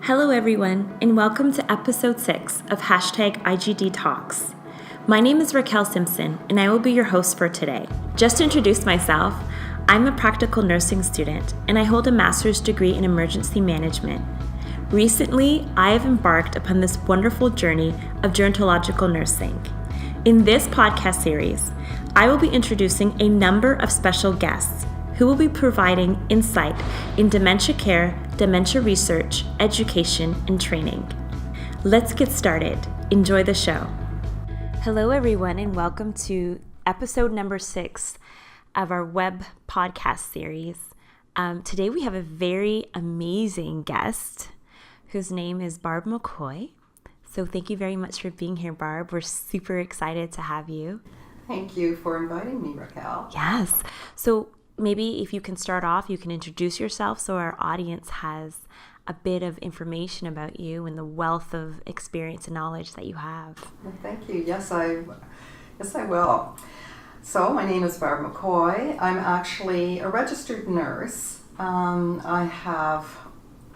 Hello everyone, and welcome to episode 6 of #IGD Talks. My name is Raquel Simpson, and I will be your host for today. Just to introduce myself, I'm a practical nursing student, and I hold a master's degree in emergency management. Recently, I have embarked upon this wonderful journey of gerontological nursing. In this podcast series, I will be introducing a number of special guests who will be providing insight in dementia care, dementia research, education, and training. Let's get started. Enjoy the show. Hello, everyone, and welcome to episode number 6 of our web podcast series. Today we have a very amazing guest whose name is Barb McCoy. So thank you very much for being here, Barb. We're super excited to have you. Thank you for inviting me, Raquel. Yes. So maybe if you can start off, you can introduce yourself so our audience has a bit of information about you and the wealth of experience and knowledge that you have. Well, thank you. Yes, I will. So my name is Barb McCoy. I'm actually a registered nurse. I have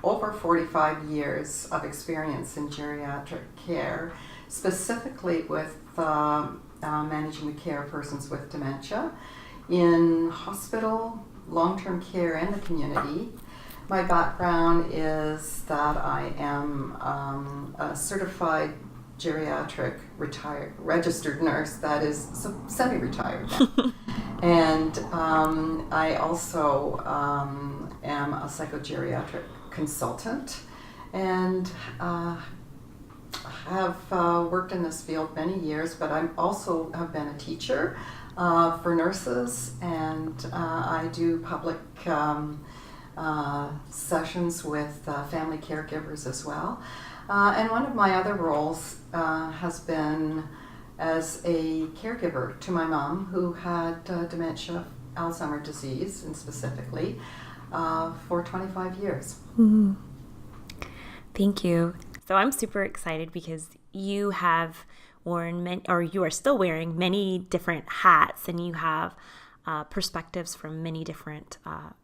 over 45 years of experience in geriatric care, specifically with managing the care of persons with dementia in hospital, long-term care, and the community. My background is that I am a certified geriatric registered nurse that is semi-retired now. And I also am a psychogeriatric consultant and have worked in this field many years, but I also have been a teacher for nurses, and I do public sessions with family caregivers as well. And one of my other roles has been as a caregiver to my mom, who had dementia, Alzheimer's disease, and specifically for 25 years. Mm-hmm. Thank you. So I'm super excited because you have worn you are still wearing many different hats, and you have perspectives from many different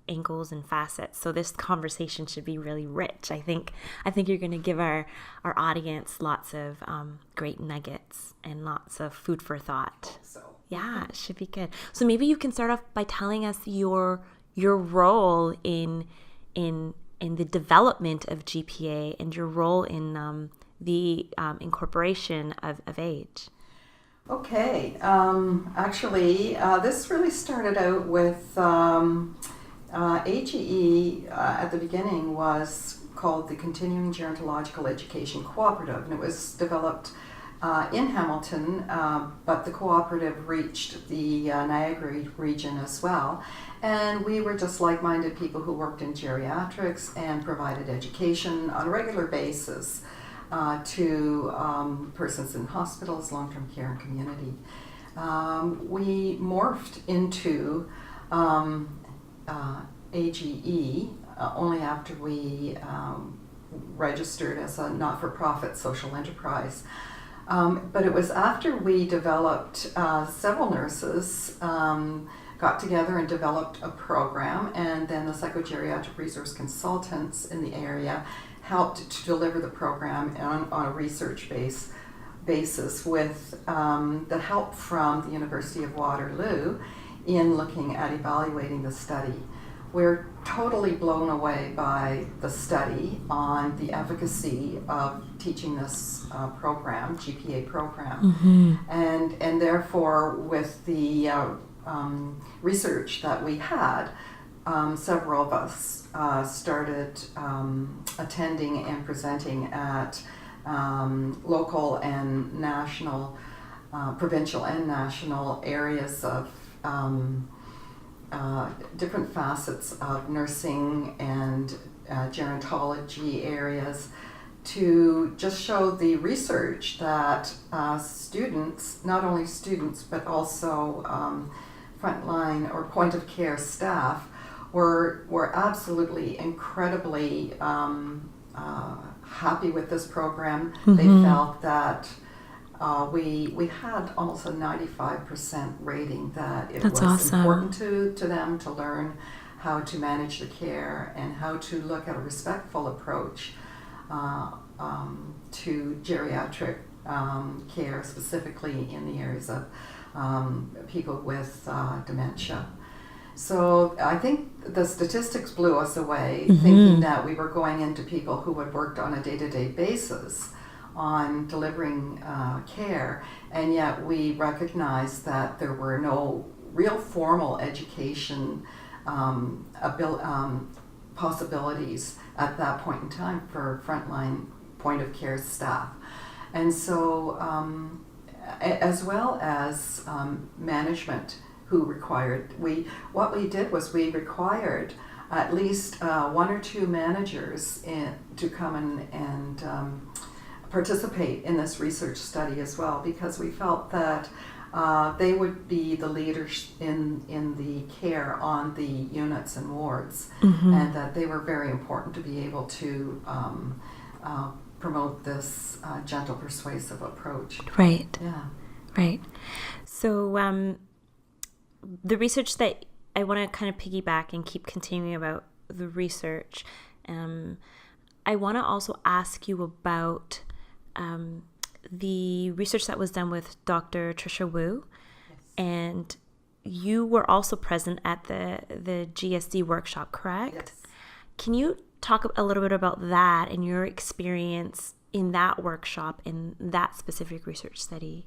angles and facets. So this conversation should be really rich. I think you're going to give our audience lots of great nuggets and lots of food for thought. So yeah, it should be good. So maybe you can start off by telling us your role in the development of GPA and your role in the incorporation of age. Okay, actually, this really started out with AGE at the beginning was called the Continuing Gerontological Education Cooperative, and it was developed in Hamilton, but the cooperative reached the Niagara region as well. And we were just like-minded people who worked in geriatrics and provided education on a regular basis to persons in hospitals, long-term care, and community. We morphed into AGE only after we registered as a not-for-profit social enterprise. But it was after we developed, several nurses got together and developed a program, and then the psychogeriatric resource consultants in the area helped to deliver the program on a research basis with the help from the University of Waterloo in looking at evaluating the study. We're totally blown away by the study on the efficacy of teaching this program, GPA program. Mm-hmm. And therefore, with the research that we had, several of us started attending and presenting at local and national, provincial and national areas of different facets of nursing and gerontology areas, to just show the research that students, not only students, but also frontline or point of care staff were absolutely incredibly happy with this program. Mm-hmm. They felt that we had almost a 95% rating, that it That's was awesome. important to them to learn how to manage the care and how to look at a respectful approach to geriatric care, specifically in the areas of people with dementia. So I think the statistics blew us away, thinking that we were going into people who had worked on a day-to-day basis on delivering care, and yet we recognized that there were no real formal education possibilities at that point in time for frontline point of care staff. And so, as well as management who required, what we did was we required at least one or two managers to come and participate in this research study as well, because we felt that they would be the leaders in the care on the units and wards, and that they were very important to be able to promote this gentle, persuasive approach. Right. Yeah. Right. So the research that I want to kind of piggyback and keep continuing about the research, I want to also ask you about the research that was done with Dr. Tricia Wu. Yes. And you were also present at the GSD workshop, correct? Yes. Can you talk a little bit about that and your experience in that workshop, in that specific research study?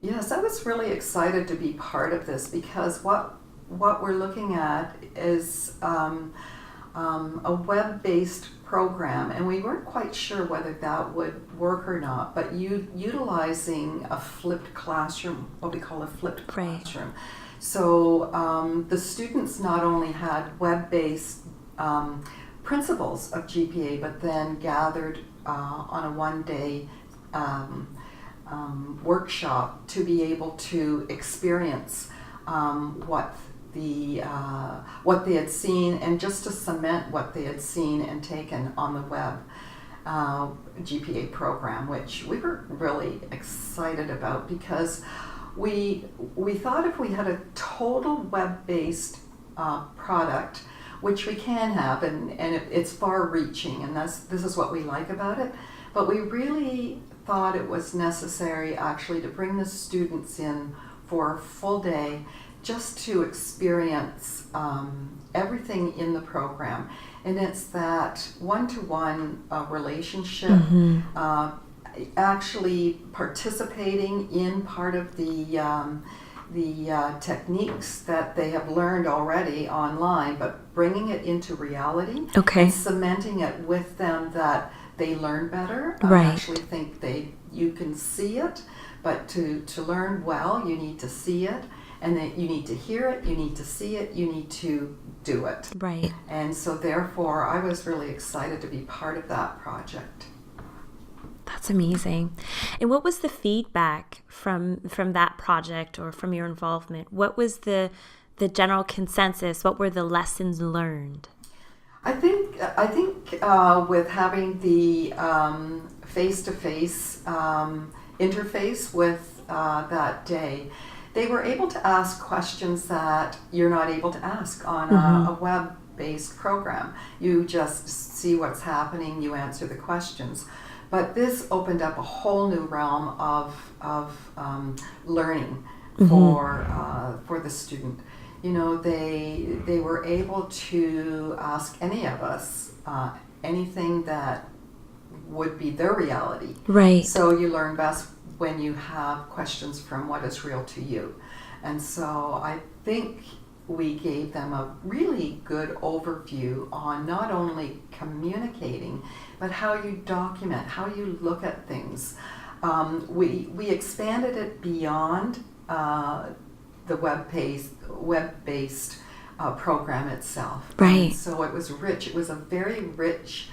Yes, I was really excited to be part of this, because what we're looking at is a web-based program, and we weren't quite sure whether that would work or not, but utilizing a flipped classroom, what we call a flipped classroom. So the students not only had web-based principles of GPA, but then gathered on a one-day workshop to be able to experience what they had seen, and just to cement what they had seen and taken on the web GPA program, which we were really excited about, because we thought if we had a total web-based product, which we can have, and it's far-reaching, and this is what we like about it, but we really thought it was necessary actually to bring the students in for a full day just to experience everything in the program. And it's that one-to-one relationship, actually participating in part of the techniques that they have learned already online, but bringing it into reality, and cementing it with them that they learn better. Right. I actually think you can see it, but to learn well, you need to see it, and then you need to hear it, you need to see it, you need to do it. Right. And so therefore, I was really excited to be part of that project. That's amazing. And what was the feedback from that project, or from your involvement? What was the general consensus? What were the lessons learned? I think with having the face-to-face interface with that day, they were able to ask questions that you're not able to ask on a web-based program. You just see what's happening, you answer the questions. But this opened up a whole new realm of learning for the student. You know, they were able to ask any of us anything that would be their reality. Right. So you learn best when you have questions from what is real to you. And so I think we gave them a really good overview on not only communicating, but how you document, how you look at things. We expanded it beyond the web-based program itself. Right. And so it was rich. It was a very rich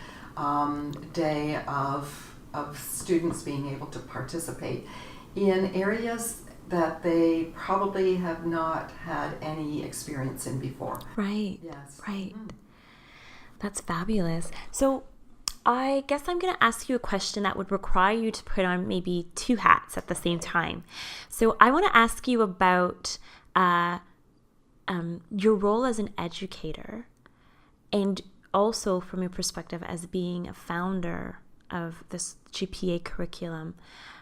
day of students being able to participate in areas that they probably have not had any experience in before. Right. Yes. Right. That's fabulous. So I guess I'm going to ask you a question that would require you to put on maybe two hats at the same time. So I want to ask you about your role as an educator, and also from your perspective as being a founder of this GPA curriculum,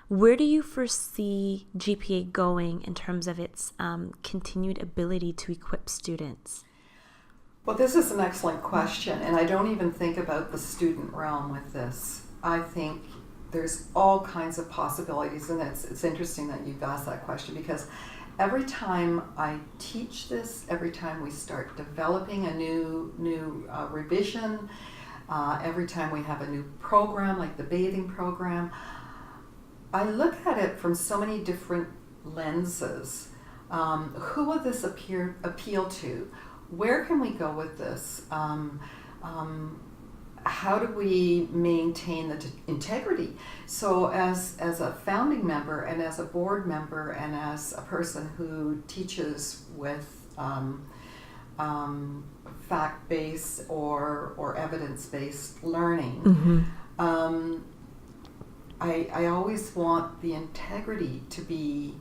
where do you foresee GPA going in terms of its continued ability to equip students? Well, this is an excellent question, and I don't even think about the student realm with this. I think there's all kinds of possibilities, and it's interesting that you've asked that question, because every time I teach this, every time we start developing a new revision, every time we have a new program like the bathing program, I look at it from so many different lenses. Who will this appeal to? Where can we go with this? How do we maintain the integrity? So as a founding member and as a board member and as a person who teaches with fact-based or evidence-based learning, I always want the integrity to be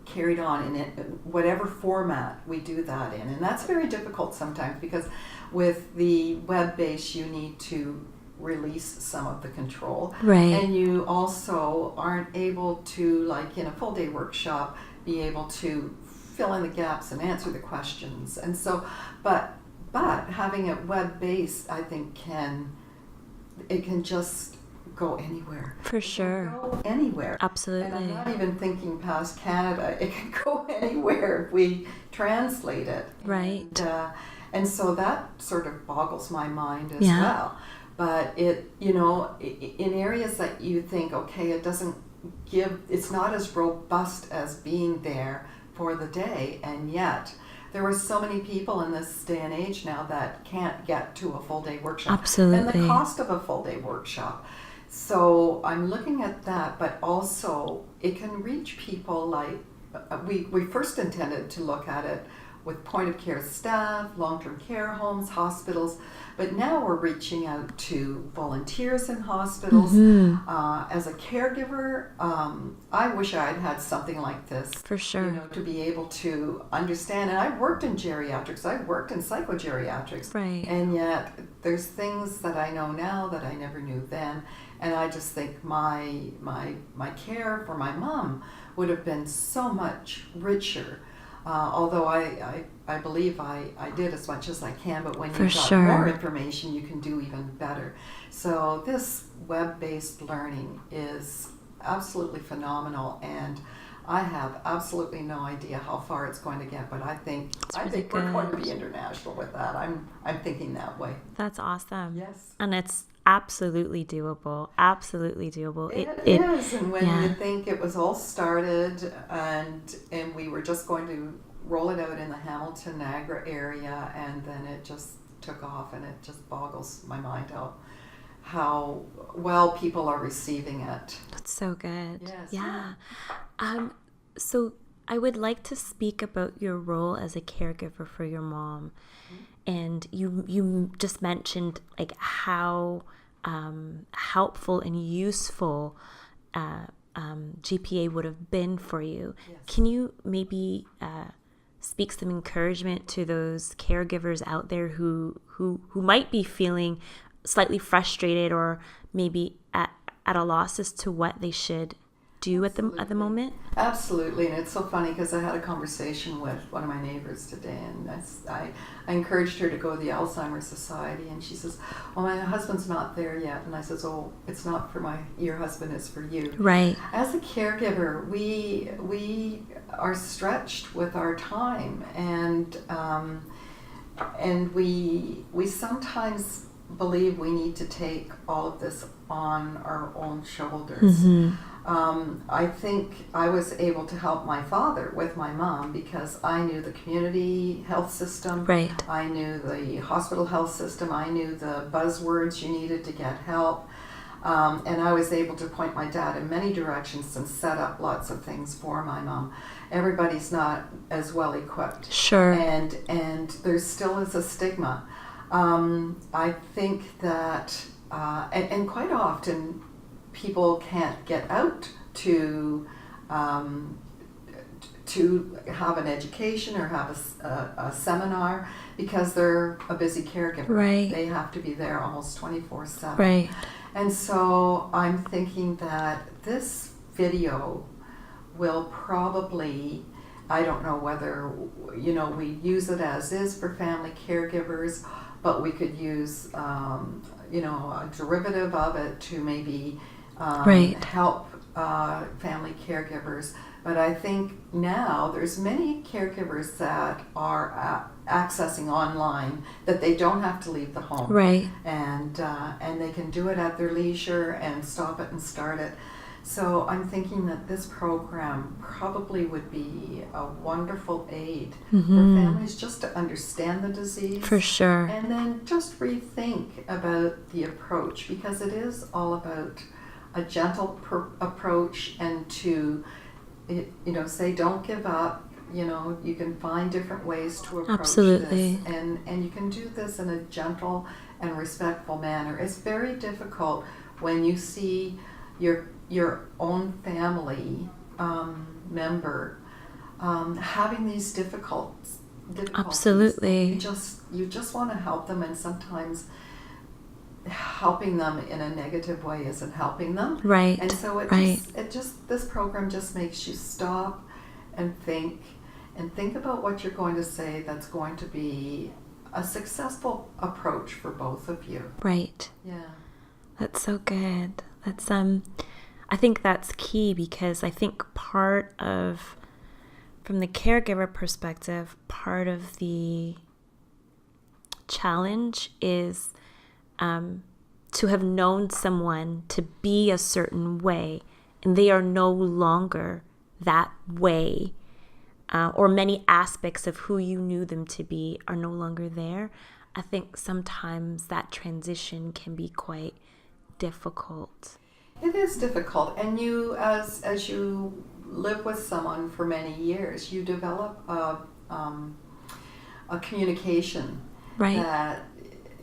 carried on in it, whatever format we do that in. And that's very difficult sometimes, because with the web-based you need to release some of the control. Right. And you also aren't able to, like in a full day workshop, be able to fill in the gaps and answer the questions. And so, but having it web-based, I think it can just go anywhere. For sure. Go anywhere. Absolutely. And I'm not even thinking past Canada. It can go anywhere if we translate it. Right. And so that sort of boggles my mind as well. But in areas that you think, okay, it's not as robust as being there for the day, and yet there are so many people in this day and age now that can't get to a full day workshop. Absolutely. And the cost of a full day workshop. So I'm looking at that, but also it can reach people like, we first intended to look at it with point of care staff, long-term care homes, hospitals, but now we're reaching out to volunteers in hospitals. As a caregiver, I wish I'd had something like this. For sure. To be able to understand. And I worked in geriatrics, I worked in psychogeriatrics. Right. And yet there's things that I know now that I never knew then. And I just think my care for my mom would have been so much richer. Although I believe I did as much as I can, but when you've got more information, you can do even better. So this web-based learning is absolutely phenomenal, and I have absolutely no idea how far it's going to get, but I think we're going to be international with that. I'm thinking that way. That's awesome. Yes. And it's absolutely doable. Absolutely doable. It is. And when you think it was all started and we were just going to roll it out in the Hamilton, Niagara area, and then it just took off, and it just boggles my mind how well people are receiving it. That's so good. Yes. Yeah. So I would like to speak about your role as a caregiver for your mom. And you just mentioned like how helpful and useful GPA would have been for you. Yes. Can you maybe speak some encouragement to those caregivers out there who might be feeling slightly frustrated or maybe at a loss as to what they should do at the moment? Absolutely. And it's so funny because I had a conversation with one of my neighbors today, and I encouraged her to go to the Alzheimer's Society, and she says, well, my husband's not there yet. And I says, oh, it's not for your husband, it's for you. Right. As a caregiver, we are stretched with our time, and we sometimes believe we need to take all of this on our own shoulders. I think I was able to help my father with my mom because I knew the community health system. Right. I knew the hospital health system. I knew the buzzwords you needed to get help. And I was able to point my dad in many directions and set up lots of things for my mom. Everybody's not as well equipped. Sure. And there still is a stigma. I think that, and quite often, people can't get out to to have an education or have a seminar because they're a busy caregiver. Right. They have to be there almost 24/7. Right. And so I'm thinking that this video will probably, I don't know whether, we use it as is for family caregivers, but we could use, a derivative of it to maybe Right. help family caregivers. But I think now there's many caregivers that are accessing online that they don't have to leave the home. Right. And they can do it at their leisure and stop it and start it. So I'm thinking that this program probably would be a wonderful aid for families just to understand the disease. For sure. And then just rethink about the approach, because it is all about a gentle approach, and to say don't give up. You can find different ways to approach Absolutely. this, and you can do this in a gentle and respectful manner. It's very difficult when you see your own family member having these difficulties. Absolutely. You just want to help them, and sometimes helping them in a negative way isn't helping them. Right. And so this program just makes you stop and think about what you're going to say that's going to be a successful approach for both of you. Right. Yeah. That's so good. That's I think that's key, because I think from the caregiver perspective, part of the challenge is to have known someone to be a certain way, and they are no longer that way, or many aspects of who you knew them to be are no longer there. I think sometimes that transition can be quite difficult. It is difficult, and you, as you live with someone for many years, you develop a communication Right. that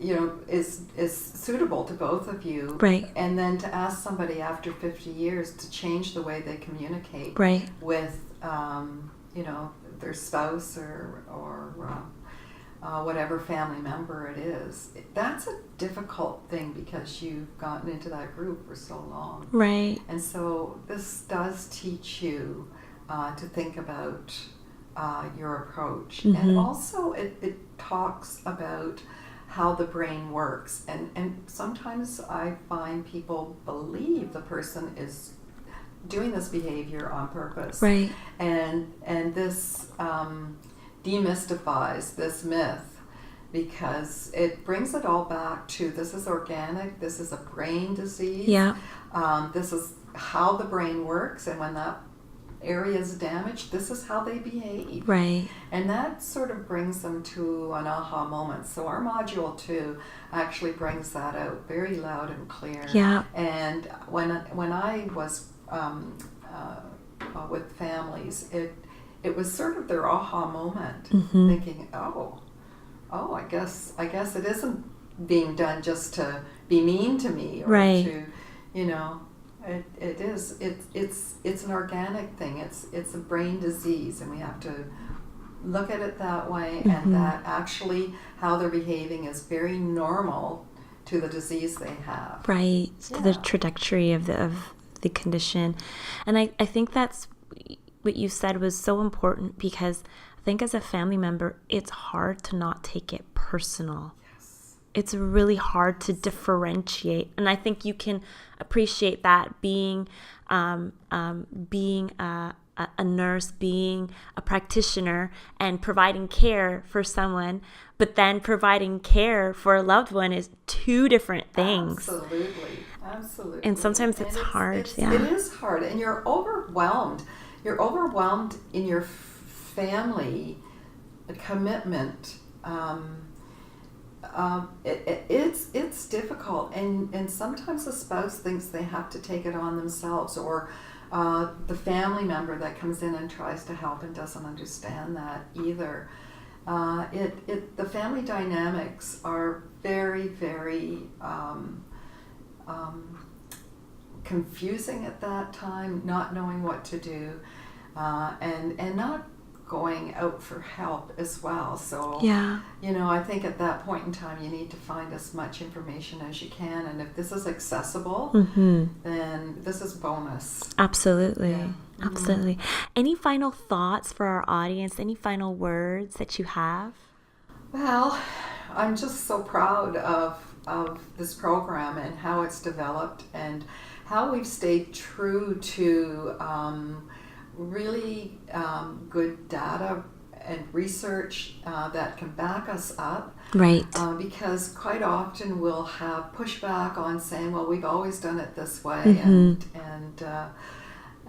is suitable to both of you. Right. And then to ask somebody after 50 years to change the way they communicate Right. with their spouse or whatever family member it is, that's a difficult thing, because you've gotten into that group for so long. Right. And so this does teach you to think about your approach. And also it talks about how the brain works. And sometimes I find people believe the person is doing this behavior on purpose. Right. And this demystifies this myth, because it brings it all back to, this is organic, this is a brain disease. Yeah. This is how the brain works, and when that area is damaged, this is how they behave. Right. And that sort of brings them to an aha moment. So our module 2 actually brings that out very loud and clear. Yeah. And when I was with families, it was sort of their aha moment, thinking, oh, I guess it isn't being done just to be mean to me, or Right. to, it is. It's an organic thing. It's a brain disease, and we have to look at it that way, and that actually how they're behaving is very normal to the disease they have. Right. Yeah. To the trajectory of the condition. And I think that's what you said was so important, because I think as a family member, it's hard to not take it personal. It's really hard to differentiate, and I think you can appreciate that being a nurse, being a practitioner, and providing care for someone, but then providing care for a loved one is two different things. Absolutely. And sometimes it's hard. Yeah. It is hard, and you're overwhelmed. You're overwhelmed in your family commitment. It's difficult, and sometimes the spouse thinks they have to take it on themselves, or the family member that comes in and tries to help and doesn't understand that either. The family dynamics are very, very confusing at that time, not knowing what to do. and not going out for help as well. So, Yeah. I think at that point in time, you need to find as much information as you can. And if this is accessible, then this is bonus. Absolutely. Yeah. Absolutely. Any final thoughts for our audience? Any final words that you have? Well, I'm just so proud of this program and how it's developed and how we've stayed true to really good data and research that can back us up. Right. Because quite often we'll have pushback on saying, well, we've always done it this way,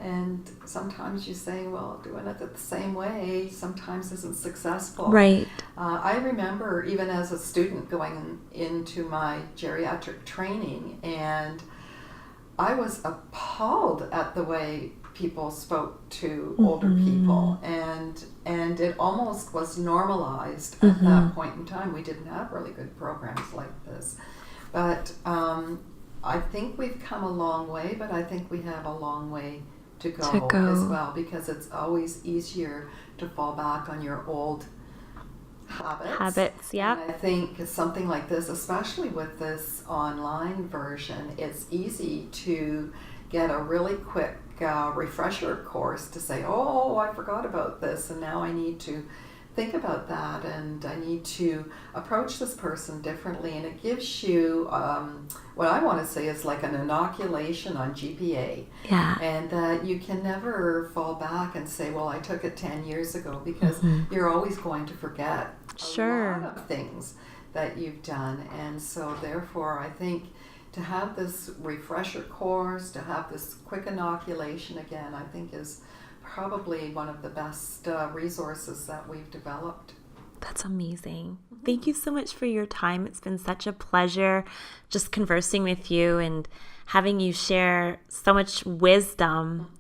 and sometimes you say, well, doing it the same way sometimes isn't successful. Right. I remember even as a student going into my geriatric training, and I was appalled at the way people spoke to older people, and it almost was normalized at that point in time. We didn't have really good programs like this, but I think we've come a long way, but I think we have a long way to go as well, because it's always easier to fall back on your old habits. Yeah. And I think something like this, especially with this online version, it's easy to get a really quick refresher course to say, oh, I forgot about this, and now I need to think about that, and I need to approach this person differently. And it gives you what I want to say is like an inoculation on GPA. Yeah. And that you can never fall back and say, well, I took it 10 years ago, because you're always going to forget a lot of things that you've done. And so therefore, I think to have this refresher course, to have this quick inoculation again, I think is probably one of the best resources that we've developed. That's amazing. Thank you so much for your time. It's been such a pleasure just conversing with you and having you share so much wisdom.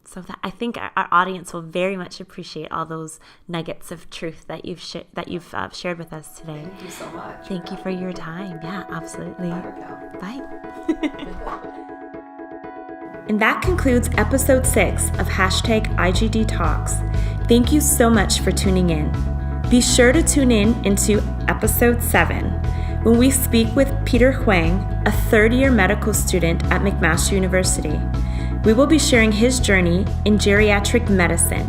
So that I think our audience will very much appreciate all those nuggets of truth that you've shared with us today. Thank you so much. Thank you for your time. Yeah, absolutely. Bye. And that concludes episode 6 of #IGD Talks. Thank you so much for tuning in. Be sure to tune in into episode 7, when we speak with Peter Huang, a third-year medical student at McMaster University. We will be sharing his journey in geriatric medicine